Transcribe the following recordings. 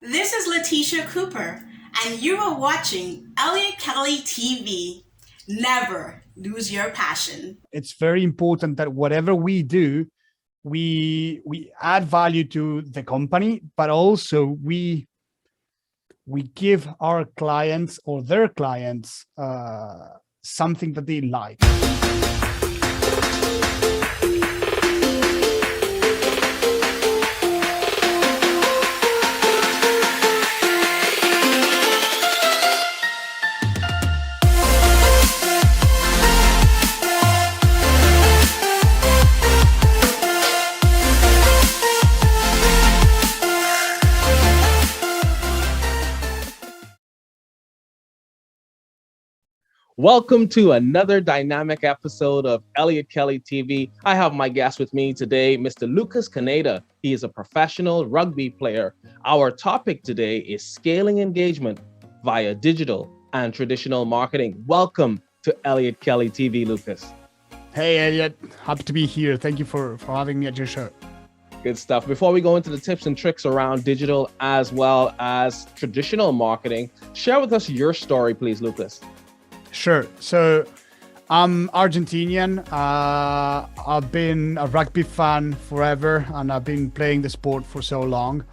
This is Letitia Cooper, and you are watching Elliot Kelly TV. Never lose your passion. It's very important that whatever we do, we add value to the company, but also we give our clients or their clients something that they like. Welcome to another dynamic episode of Elliot Kelly TV. I have my guest with me today, Mr. Lucas Caneda. He is a professional rugby player. Our topic today is scaling engagement via digital and traditional marketing. Welcome to Elliot Kelly TV, Lucas. Hey, Eliot. Happy to be here. Thank you for having me at your show. Good stuff. Before we go into the tips and tricks around digital as well as traditional marketing, share with us your story, please, Lucas. Sure. So I'm Argentinian. I've been a rugby fan forever, and I've been playing the sport for so long.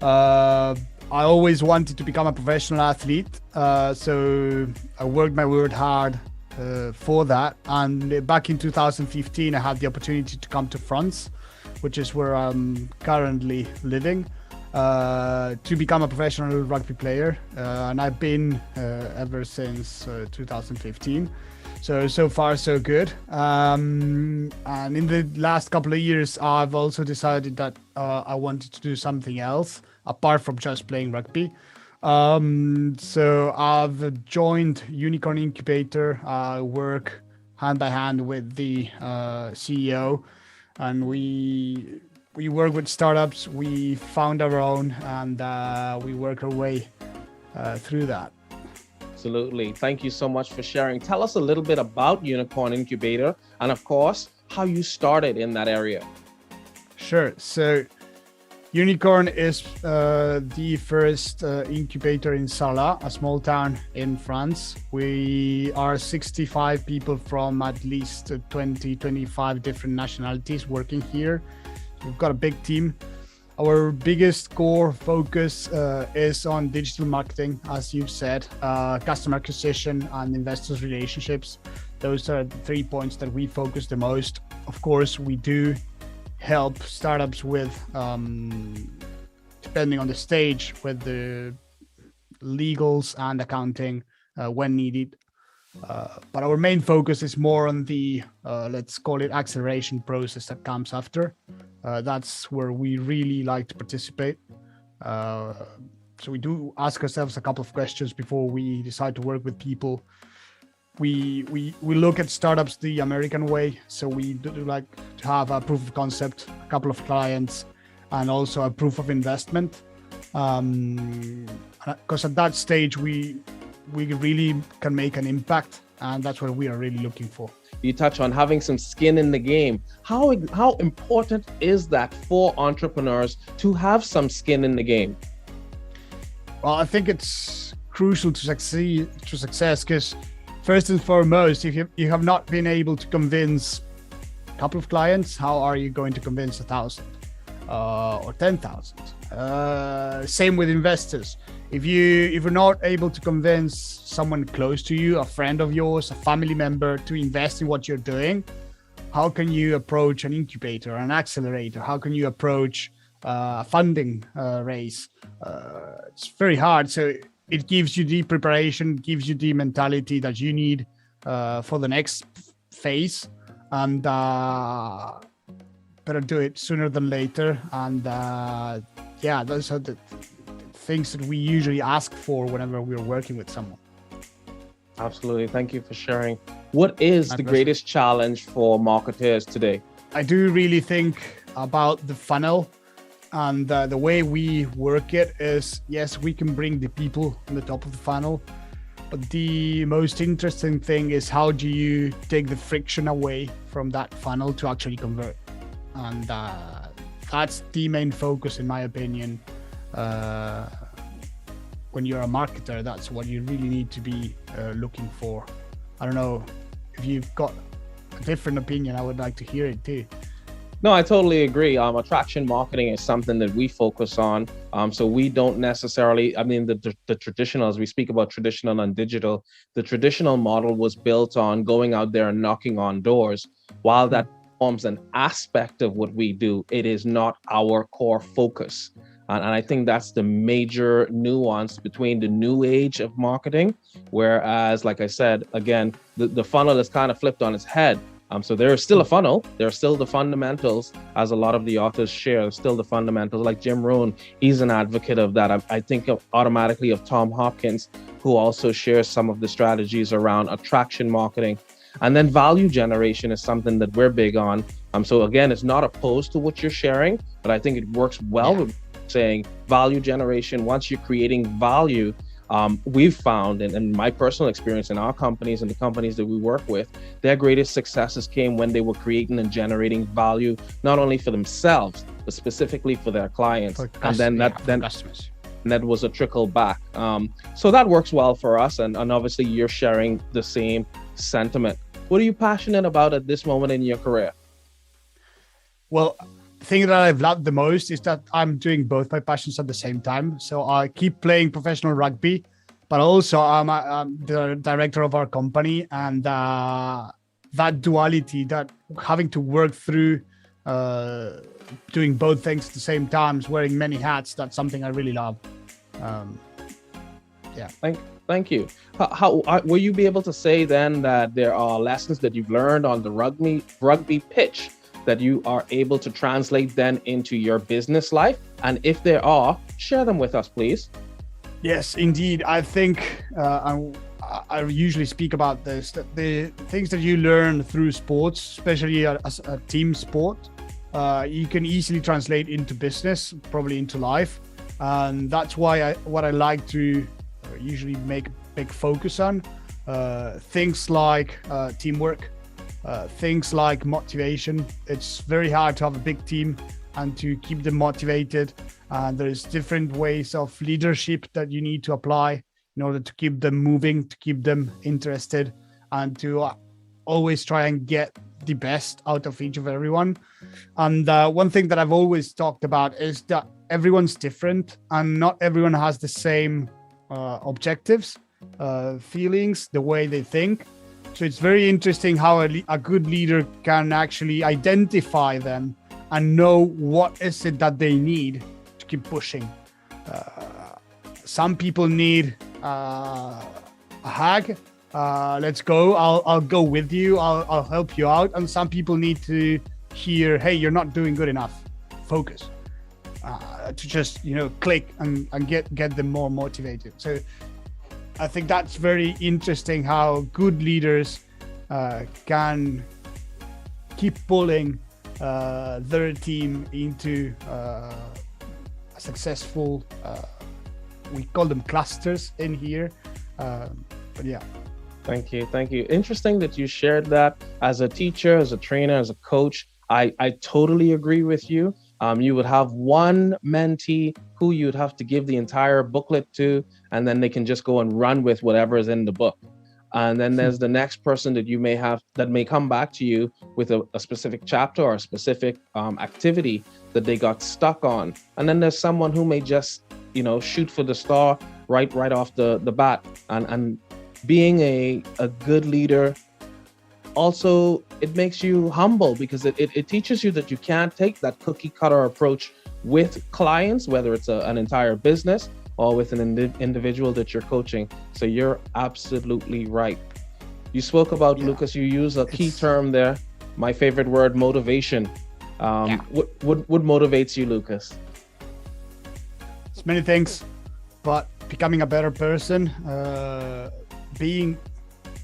I always wanted to become a professional athlete. So I worked my word hard for that. And back in 2015, I had the opportunity to come to France, which is where I'm currently living, to become a professional rugby player, and I've been ever since 2015. So far so good. And in the last couple of years, I've also decided that I wanted to do something else apart from just playing rugby. So I've joined Unicorn Incubator. I work hand by hand with the CEO, and we work with startups. We found our own, and we work our way through that. Absolutely. Thank you so much for sharing. Tell us a little bit about Unicorn Incubator and, of course, how you started in that area. Sure. So Unicorn is the first incubator in Sarlat, a small town in France. We are 65 people from at least 20, 25 different nationalities working here. We've got a big team. Our biggest core focus is on digital marketing, as you've said, customer acquisition and investors relationships. Those are the 3 points that we focus the most. Of course, we do help startups with, depending on the stage, with the legals and accounting when needed. But our main focus is more on the, let's call it, acceleration process that comes after. That's where we really like to participate. So we do ask ourselves a couple of questions before we decide to work with people. We look at startups the American way. So we do like to have a proof of concept, a couple of clients, and also a proof of investment. Because at that stage, we really can make an impact, and that's what we are really looking for. You touch on having some skin in the game. How important is that for entrepreneurs to have some skin in the game? Well, I think it's crucial to success because first and foremost, if you have not been able to convince a couple of clients, how are you going to convince 1,000 or 10,000? Same with investors. If you're not able to convince someone close to you, a friend of yours, a family member, to invest in what you're doing, how can you approach an incubator, an accelerator? How can you approach a funding raise? It's very hard. So it gives you the preparation, gives you the mentality that you need for the next phase, and better do it sooner than later. And yeah, those are the things that we usually ask for whenever we're working with someone. Absolutely. Thank you for sharing. What is the greatest challenge for marketers today? I do really think about the funnel, and the way we work it is, yes, we can bring the people on the top of the funnel, but the most interesting thing is how do you take the friction away from that funnel to actually convert? And that's the main focus, in my opinion. when you're a marketer, that's what you really need to be looking for. I don't know if you've got a different opinion. I would like to hear it too. No, I totally agree. Attraction marketing is something that we focus on. So we don't necessarily, I mean, the traditional, as we speak about traditional and digital, the traditional model was built on going out there and knocking on doors. While that forms an aspect of what we do, it is not our core focus. And I think that's the major nuance between the new age of marketing, whereas, like I said, again, the funnel is kind of flipped on its head. So there is still a funnel. There are still the fundamentals, as a lot of the authors share, still the fundamentals. Like Jim Rohn, he's an advocate of that. I think automatically of Tom Hopkins, who also shares some of the strategies around attraction marketing. And then value generation is something that we're big on. So again, it's not opposed to what you're sharing, but I think it works well with saying value generation. Once you're creating value, we've found, and in my personal experience in our companies and the companies that we work with, their greatest successes came when they were creating and generating value, not only for themselves, but specifically for their clients. And then that was a trickle back. So that works well for us. And obviously you're sharing the same sentiment. What are you passionate about at this moment in your career? Well, the thing that I've loved the most is that I'm doing both my passions at the same time. So I keep playing professional rugby, but also I'm the director of our company, and that duality, that having to work through doing both things at the same time, wearing many hats, that's something I really love. Thank you. How will you be able to say then that there are lessons that you've learned on the rugby pitch that you are able to translate then into your business life? And if there are, share them with us, please. Yes, indeed. I think I usually speak about this, that the things that you learn through sports, especially as a team sport, you can easily translate into business, probably into life. And that's why what I like to usually make a big focus on, things like teamwork, things like motivation. It's very hard to have a big team and to keep them motivated. And there's different ways of leadership that you need to apply in order to keep them moving, to keep them interested, and to always try and get the best out of each of everyone. And one thing that I've always talked about is that everyone's different and not everyone has the same objectives, feelings, the way they think. So it's very interesting how a good leader can actually identify them and know what is it that they need to keep pushing. Some people need a hug. Let's go. I'll go with you. I'll help you out. And some people need to hear, hey, you're not doing good enough. Focus. To just, click and get them more motivated. So I think that's very interesting how good leaders can keep pulling their team into a successful, we call them clusters in here. But yeah. Thank you. Interesting that you shared that. As a teacher, as a trainer, as a coach, I totally agree with you. You would have one mentee who you'd have to give the entire booklet to, and then they can just go and run with whatever is in the book. And then there's the next person that you may have that may come back to you with a specific chapter or a specific activity that they got stuck on. And then there's someone who may just, shoot for the star right off the bat. And being a good leader, also, it makes you humble because it teaches you that you can't take that cookie cutter approach with clients, whether it's an entire business or with an individual that you're coaching. So you're absolutely right. You spoke about, Lucas, you use a key term there. My favorite word, motivation. What motivates you, Lucas? It's many things, but becoming a better person, being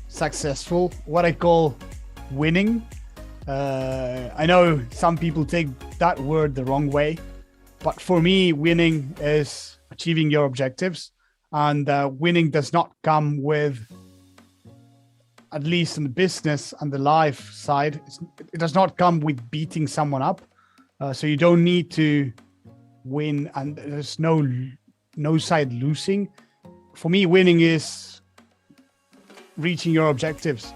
successful, what I call winning. I know some people take that word the wrong way, but for me, winning is achieving your objectives, and winning does not come with, at least in the business and the life side, it does not come with beating someone up. So you don't need to win, and there's no side losing. for me, winning is reaching your objectives.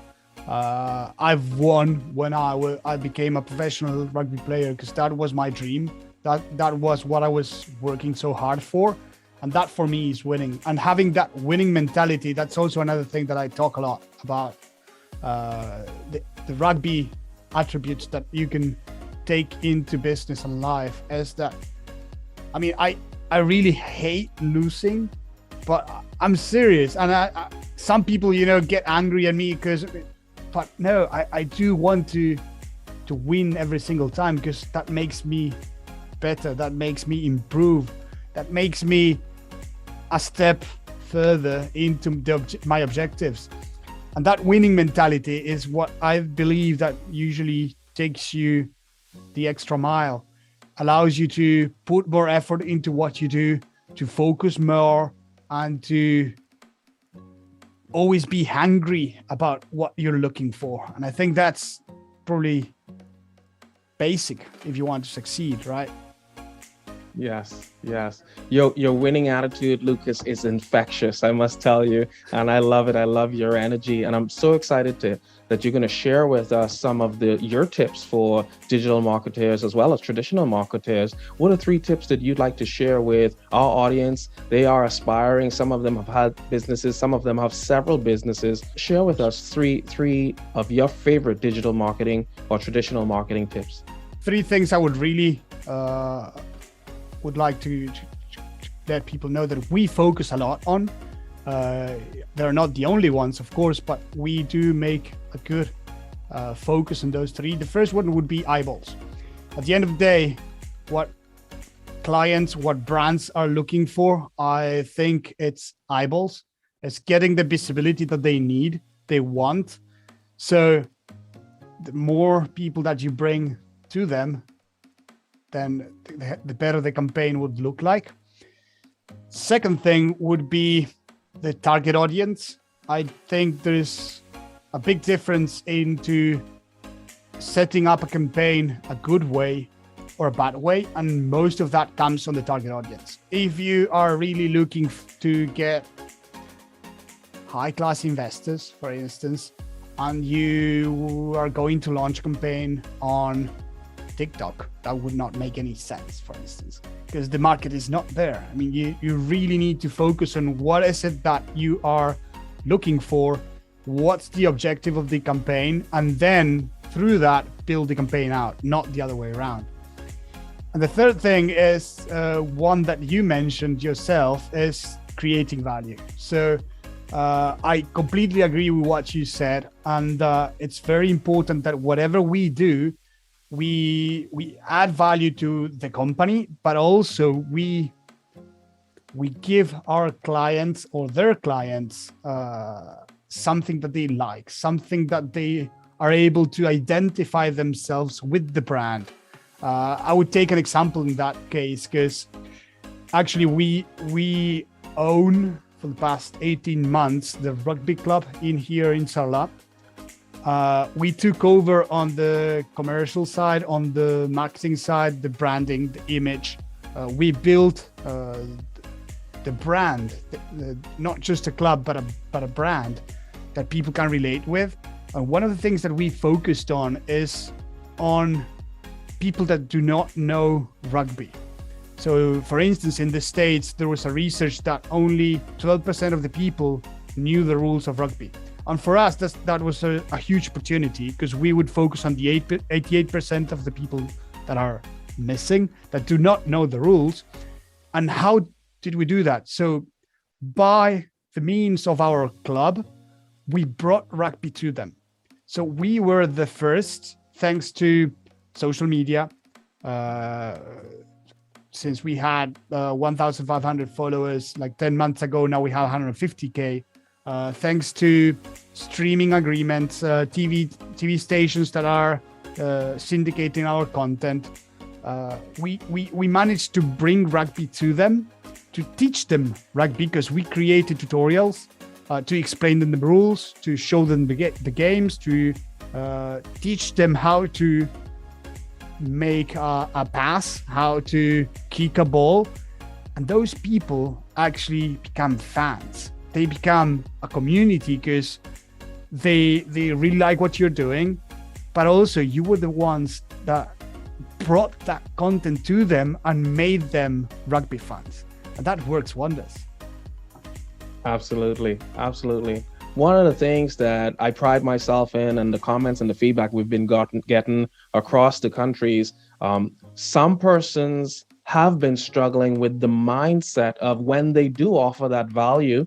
I've won when I became a professional rugby player, because that was my dream. That was what I was working so hard for. And that for me is winning. And having that winning mentality, that's also another thing that I talk a lot about. The rugby attributes that you can take into business and life is that, I mean, I really hate losing, but I'm serious. And some people, get angry at me but no, I do want to win every single time, because that makes me better. That makes me improve. That makes me a step further into my objectives. And that winning mentality is what I believe that usually takes you the extra mile, allows you to put more effort into what you do, to focus more, and to always be hungry about what you're looking for. And I think that's probably basic if you want to succeed, right? Yes. Your winning attitude, Lucas, is infectious, I must tell you. And I love it. I love your energy. And I'm so excited that you're going to share with us some of your tips for digital marketers as well as traditional marketers. What are 3 tips that you'd like to share with our audience? They are aspiring. Some of them have had businesses. Some of them have several businesses. Share with us three of your favorite digital marketing or traditional marketing tips. 3 things I would really would like to let people know that we focus a lot on. They're not the only ones, of course, but we do make a good focus on those 3. The first one would be eyeballs. At the end of the day, what clients, what brands are looking for, I think it's eyeballs. It's getting the visibility that they need, they want. So the more people that you bring to them, then the better the campaign would look like. Second thing would be the target audience. I think there's a big difference into setting up a campaign a good way or a bad way, and most of that comes on the target audience. If you are really looking to get high-class investors, for instance, and you are going to launch a campaign on TikTok, that would not make any sense, for instance, because the market is not there. I mean, you really need to focus on what is it that you are looking for, what's the objective of the campaign, and then through that, build the campaign out, not the other way around. And the third thing is one that you mentioned yourself, is creating value. So I completely agree with what you said. And it's very important that whatever we do, we add value to the company, but also we give our clients or their clients something that they like, something that they are able to identify themselves with the brand. I would take an example in that case, because actually we own for the past 18 months the rugby club here in Sarlat. We took over on the commercial side, on the marketing side, the branding, the image. We built the brand, not just a club, but a brand that people can relate with. And one of the things that we focused on is on people that do not know rugby. So, for instance, in the States, there was a research that only 12% of the people knew the rules of rugby. And for us, that was a huge opportunity, because we would focus on the 88% of the people that are missing, that do not know the rules. And how did we do that? So by the means of our club, we brought rugby to them. So we were the first, thanks to social media, since we had 1,500 followers like 10 months ago, now we have 150K. Thanks to streaming agreements, TV stations that are syndicating our content, we managed to bring rugby to them, to teach them rugby, because we created tutorials to explain them the rules, to show them the games, to teach them how to make a pass, how to kick a ball. And those people actually become fans. They become a community because they really like what you're doing, but also you were the ones that brought that content to them and made them rugby fans. And that works wonders. Absolutely. Absolutely. One of the things that I pride myself in, and the comments and the feedback we've been getting across the countries, some persons have been struggling with the mindset of when they do offer that value,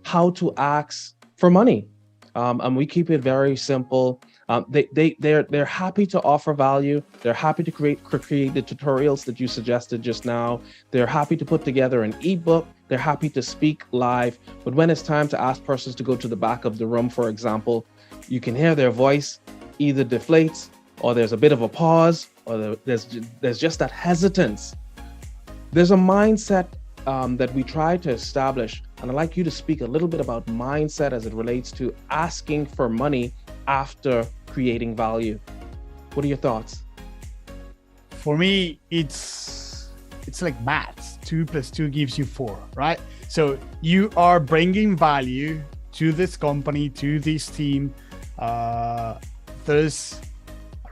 how to ask for money. And we keep it very simple. They're happy to offer value. They're happy to create the tutorials that you suggested just now. They're happy to put together an ebook. They're happy to speak live. But when it's time to ask persons to go to the back of the room, for example, you can hear their voice either deflates, or there's a bit of a pause, or there's just that hesitance. There's a mindset that we try to establish, and I'd like you to speak a little bit about mindset as it relates to asking for money after creating value. What are your thoughts? For me, it's like maths. 2 + 2 gives you 4, right? So you are bringing value to this company, to this team. There's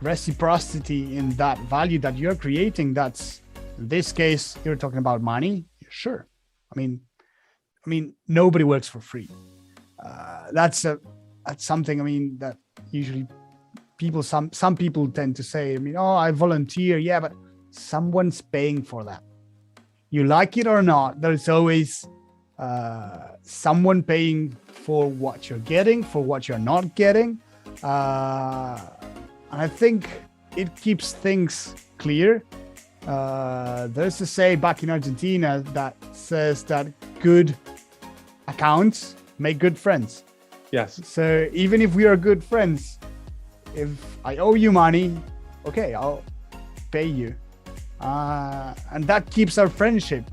reciprocity in that value that you're creating. That's, in this case, you're talking about money. Sure. I mean, nobody works for free. That's something, I mean, that usually people, some people tend to say, I mean, oh, I volunteer. Yeah, but someone's paying for that. You like it or not, there's always someone paying for what you're getting, for what you're not getting. And I think it keeps things clear. There's a say back in Argentina that says that good accounts make good friends. Yes. So even if we are good friends, if I owe you money, okay, I'll pay you. And that keeps our friendship.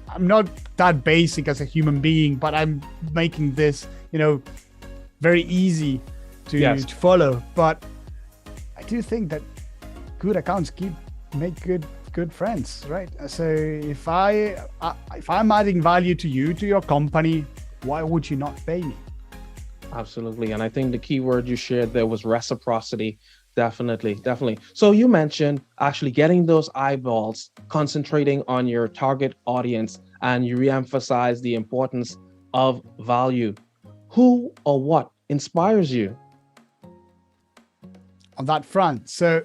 I'm not that basic as a human being, but I'm making this, very easy to follow. But I do think that good accounts make good friends, right? So if I'm adding value to you, to your company, why would you not pay me? Absolutely. And I think the key word you shared there was reciprocity. Definitely. So you mentioned actually getting those eyeballs, concentrating on your target audience, and you reemphasize the importance of value. Who or what inspires you? On that front. So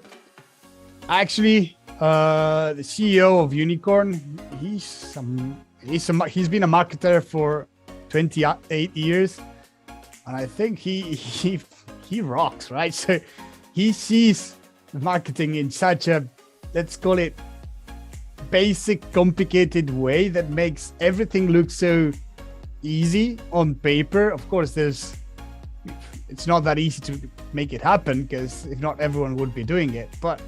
actually, the CEO of Unicorn, he's been a marketer for 28 years. And I think he rocks, right? So he sees marketing in such a, let's call it, basic, complicated way that makes everything look so easy on paper. Of course, it's not that easy to make it happen, because if not, everyone would be doing it. But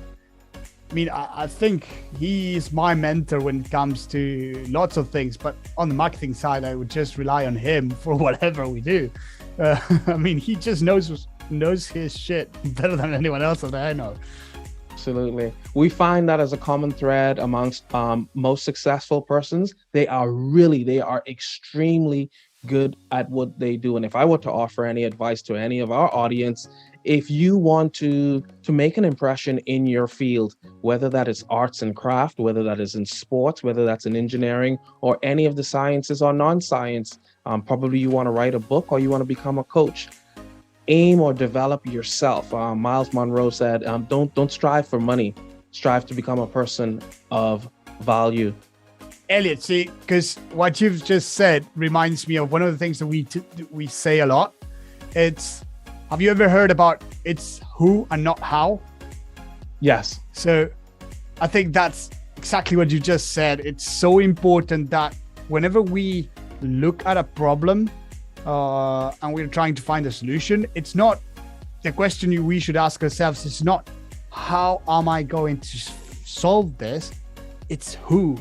I mean, I think he is my mentor when it comes to lots of things. But on the marketing side, I would just rely on him for whatever we do. I mean, he just knows his shit better than anyone else that I know. Absolutely. We find that as a common thread amongst most successful persons. They are extremely good at what they do. And if I were to offer any advice to any of our audience, if you want to make an impression in your field, whether that is arts and craft, whether that is in sports, whether that's in engineering or any of the sciences or non-science, probably you want to write a book or you want to become a coach, aim or develop yourself. Miles Monroe said, don't strive for money, strive to become a person of value. Eliot, see, because what you've just said reminds me of one of the things that we say a lot. Have you ever heard about it's who and not how? Yes. So I think that's exactly what you just said. It's so important that whenever we look at a problem and we're trying to find a solution, it's not the question we should ask ourselves. It's not how am I going to solve this? It's who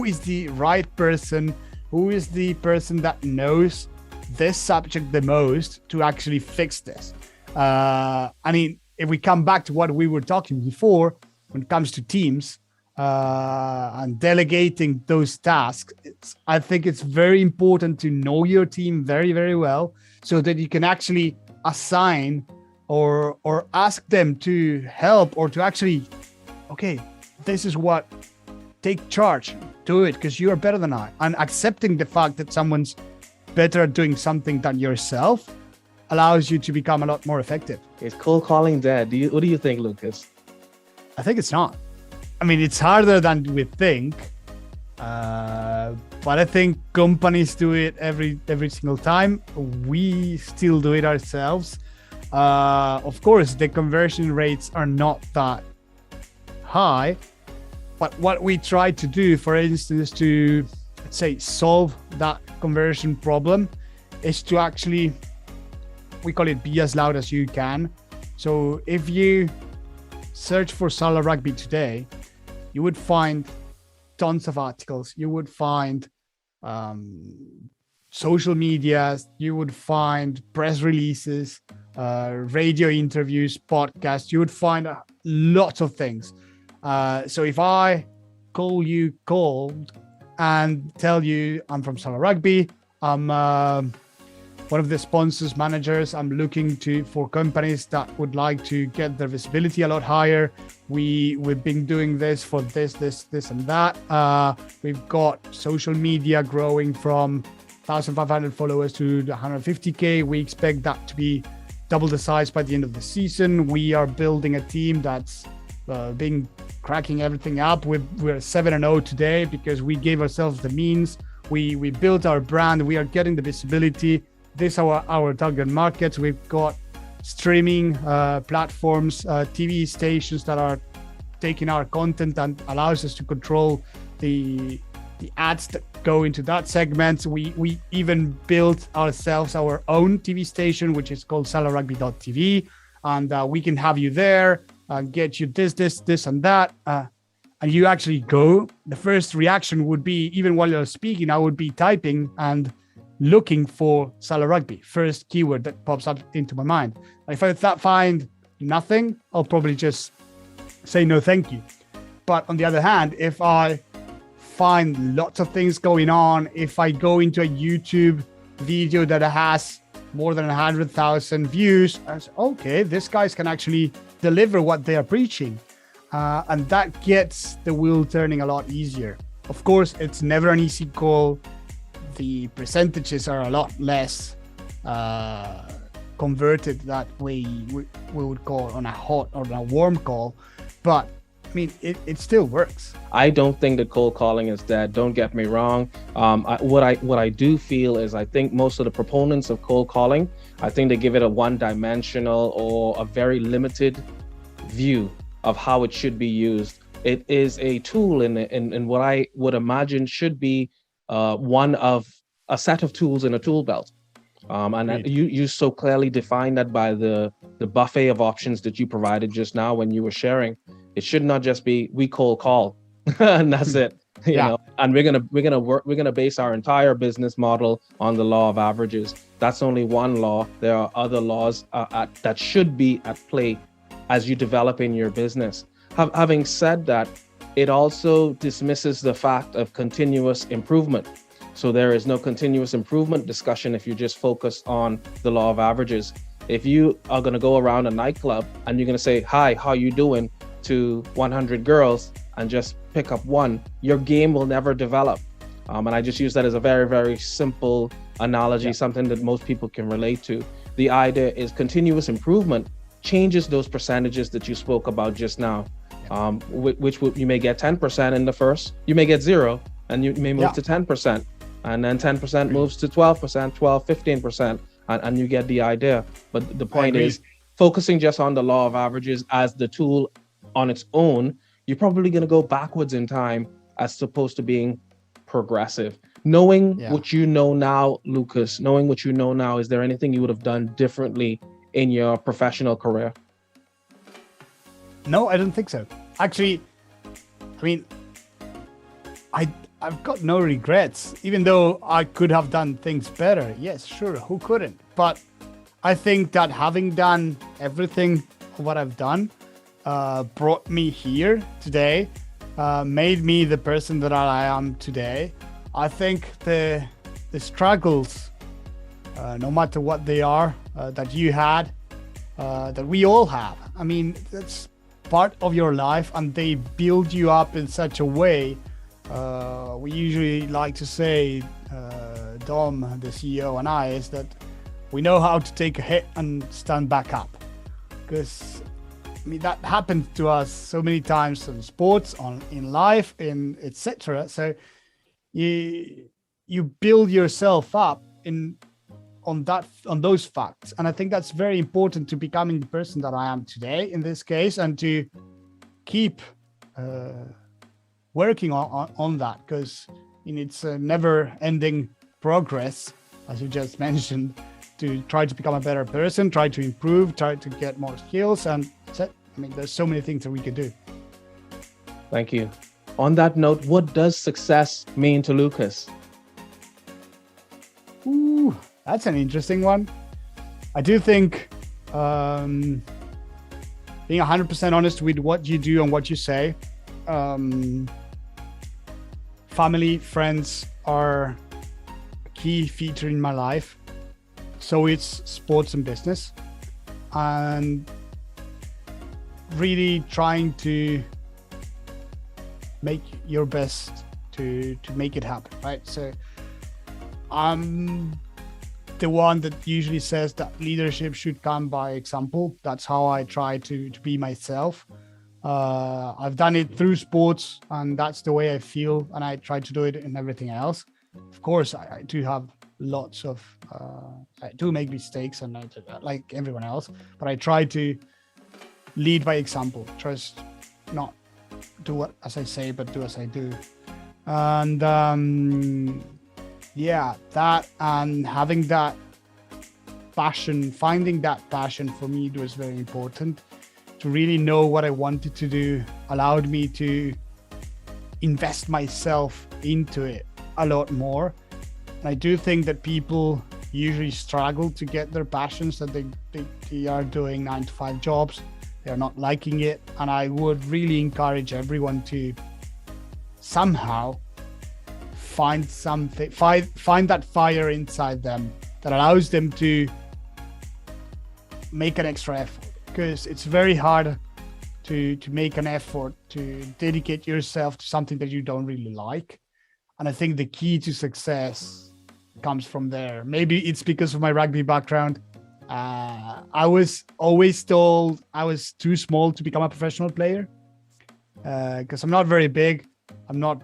is the right person, who is the person that knows this subject the most to actually fix this. I mean, if we come back to what we were talking before, when it comes to teams, and delegating those tasks, I think it's very important to know your team very, very well so that you can actually assign or ask them to help or to actually, okay, this is what, take charge, do it because you are better than I. And accepting the fact that someone's better at doing something than yourself allows you to become a lot more effective. Is cold calling dead? What do you think, Lucas? I think it's not. I mean, it's harder than we think, but I think companies do it every single time. We still do it ourselves. Of course, the conversion rates are not that high, but what we try to do, for instance, to, let's say, solve that conversion problem is to actually, we call it be as loud as you can. So if you search for Sala Rugby today, you would find tons of articles. You would find social media. You would find press releases, radio interviews, podcasts. You would find lots of things. So if I call you cold and tell you I'm from Sala Rugby, I'm one of the sponsors, managers, I'm looking for companies that would like to get their visibility a lot higher. We've been doing this for this and that. We've got social media growing from 1,500 followers to 150K. We expect that to be double the size by the end of the season. We are building a team that's cracking everything up. We're 7-0 today because we gave ourselves the means. We built our brand. We are getting the visibility. These are our target markets. We've got streaming platforms, TV stations that are taking our content and allows us to control the ads that go into that segment. We even built ourselves our own TV station, which is called salarugby.tv, and we can have you there and get you this and that. And you actually go. The first reaction would be, even while you're speaking, I would be typing and looking for Sala Rugby, first keyword that pops up into my mind. If I find nothing, I'll probably just say no thank you. But on the other hand, if I find lots of things going on, if I go into a YouTube video that has more than 100,000 views, I say, okay, these guys can actually deliver what they are preaching. And that gets the wheel turning a lot easier. Of course, it's never an easy call. The percentages are a lot less converted that we would call on a hot or a warm call, but I mean it still works. I don't think that cold calling is dead. Don't get me wrong. What I do feel is I think most of the proponents of cold calling, I think they give it a one-dimensional or a very limited view of how it should be used. It is a tool in what I would imagine should be one of a set of tools in a tool belt. And you so clearly defined that by the buffet of options that you provided just now when you were sharing. It should not just be we cold call and that's it. You know, and we're gonna base our entire business model on the law of averages. That's only one law. There are other laws that should be at play as you develop in your business. Having said that, it also dismisses the fact of continuous improvement. So there is no continuous improvement discussion if you just focus on the law of averages. If you are going to go around a nightclub and you're going to say, hi, how you doing to 100 girls and just pick up one, your game will never develop. And I just use that as a very, very simple analogy, something that most people can relate to. The idea is continuous improvement changes those percentages that you spoke about just now. Which you may get 10% in the first, you may get 0, and you may move to 10%, and then 10% moves to 12%, 12, 15%, and you get the idea. But the point is, focusing just on the law of averages as the tool on its own, you're probably going to go backwards in time as opposed to being progressive. Knowing what you know now, Lucas, knowing what you know now, is there anything you would have done differently in your professional career? No, I don't think so. Actually, I mean, I've got no regrets, even though I could have done things better. Yes, sure, who couldn't? But I think that having done everything what I've done brought me here today. made me the person that I am today. I think the struggles, no matter what they are, that you had, that we all have. I mean, that's part of your life, and they build you up in such a way. We usually like to say, Dom, the CEO, and I, is that we know how to take a hit and stand back up. Because I mean, that happened to us so many times in sports, in life, in etc. So you build yourself up on those facts, and I think that's very important to becoming the person that I am today in this case, and to keep working on that, because it's a never-ending progress, as you just mentioned, to try to become a better person, try to improve, try to get more skills, and I mean, there's so many things that we could do. Thank you. On that note, what does success mean to Lucas? Ooh, that's an interesting one. I do think being 100% honest with what you do and what you say. Family, friends are a key feature in my life. So it's sports and business. And really trying to make your best to make it happen, right? So I'm the one that usually says that leadership should come by example. That's how I try to be myself. I've done it through sports, and that's the way I feel, and I try to do it in everything else. Of course, I do have lots of I do make mistakes, and like everyone else, but I try to lead by example. Just not do as I say, but do as I do. And yeah, that, and having that passion, finding that passion for me was very important. To really know what I wanted to do allowed me to invest myself into it a lot more. And I do think that people usually struggle to get their passions, that they are doing 9-to-5 jobs. They're not liking it. And I would really encourage everyone to somehow find something, find that fire inside them that allows them to make an extra effort. Because it's very hard to make an effort to dedicate yourself to something that you don't really like. And I think the key to success comes from there. Maybe it's because of my rugby background. I was always told I was too small to become a professional player, because I'm not very big. I'm not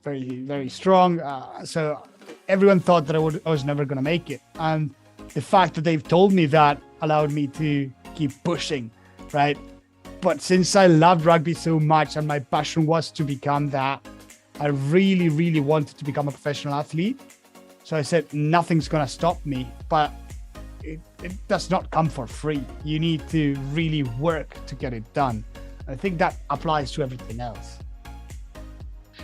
very, very strong. So everyone thought that I was never going to make it. And the fact that they've told me that allowed me to keep pushing, right? But since I loved rugby so much and my passion was to become that, I really, really wanted to become a professional athlete. So I said, nothing's going to stop me, but it does not come for free. You need to really work to get it done. I think that applies to everything else.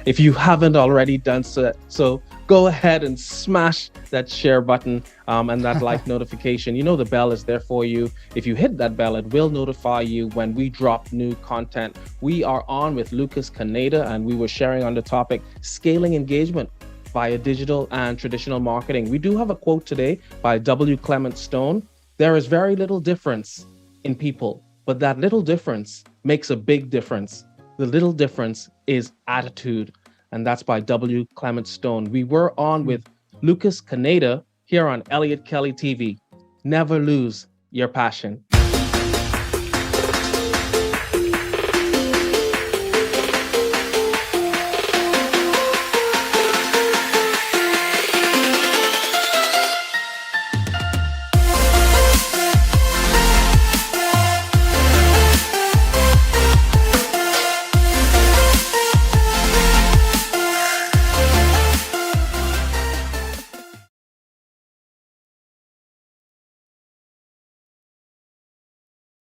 If you haven't already done so go ahead and smash that share button and that like notification. You know the bell is there for you. If you hit that bell, it will notify you when we drop new content. We are on with Lucas Caneda, and we were sharing on the topic scaling engagement via digital and traditional marketing. We do have a quote today by W. Clement Stone. There is very little difference in people, but that little difference makes a big difference. The little difference is attitude. And that's by W. Clement Stone. We were on with Lucas Caneda here on Eliot Kelly TV. Never lose your passion.